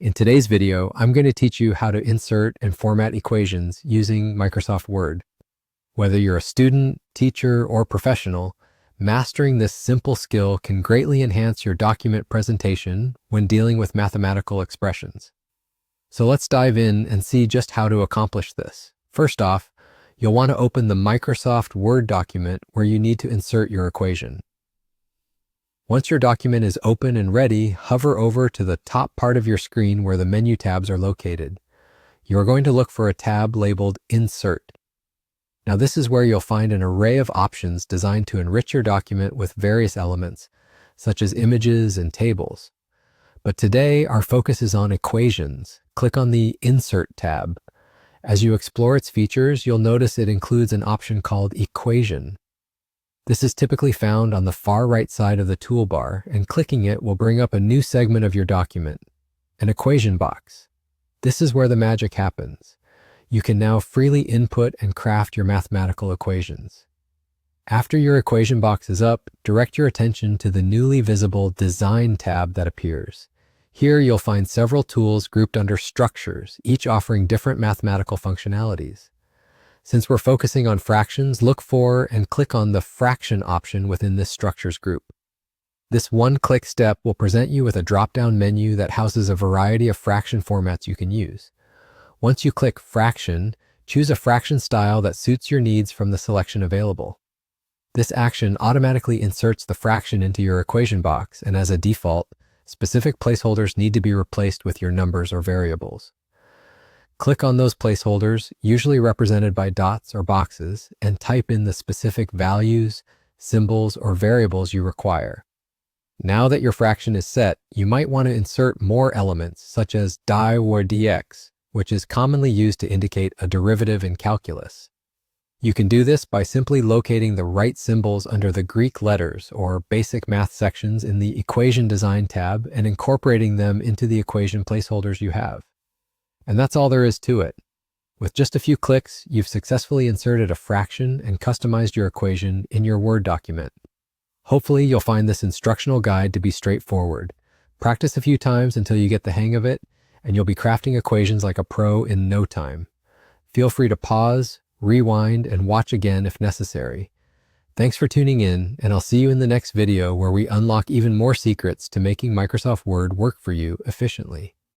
In today's video, I'm going to teach you how to insert and format equations using Microsoft Word. Whether you're a student, teacher, or professional, mastering this simple skill can greatly enhance your document presentation when dealing with mathematical expressions. So let's dive in and see just how to accomplish this. First off, you'll want to open the Microsoft Word document where you need to insert your equation. Once your document is open and ready, hover over to the top part of your screen where the menu tabs are located. You are going to look for a tab labeled Insert. Now this is where you'll find an array of options designed to enrich your document with various elements, such as images and tables. But today, our focus is on equations. Click on the Insert tab. As you explore its features, you'll notice it includes an option called Equation. This is typically found on the far right side of the toolbar, and clicking it will bring up a new segment of your document, an equation box. This is where the magic happens. You can now freely input and craft your mathematical equations. After your equation box is up, direct your attention to the newly visible Design tab that appears. Here you'll find several tools grouped under Structures, each offering different mathematical functionalities. Since we're focusing on fractions, look for and click on the Fraction option within this Structures group. This one-click step will present you with a drop-down menu that houses a variety of fraction formats you can use. Once you click Fraction, choose a fraction style that suits your needs from the selection available. This action automatically inserts the fraction into your equation box, and as a default, specific placeholders need to be replaced with your numbers or variables. Click on those placeholders, usually represented by dots or boxes, and type in the specific values, symbols, or variables you require. Now that your fraction is set, you might want to insert more elements, such as dy or dx, which is commonly used to indicate a derivative in calculus. You can do this by simply locating the right symbols under the Greek letters or basic math sections in the Equation Design tab and incorporating them into the equation placeholders you have. And that's all there is to it. With just a few clicks, you've successfully inserted a fraction and customized your equation in your Word document. Hopefully, you'll find this instructional guide to be straightforward. Practice a few times until you get the hang of it, and you'll be crafting equations like a pro in no time. Feel free to pause, rewind, and watch again if necessary. Thanks for tuning in, and I'll see you in the next video where we unlock even more secrets to making Microsoft Word work for you efficiently.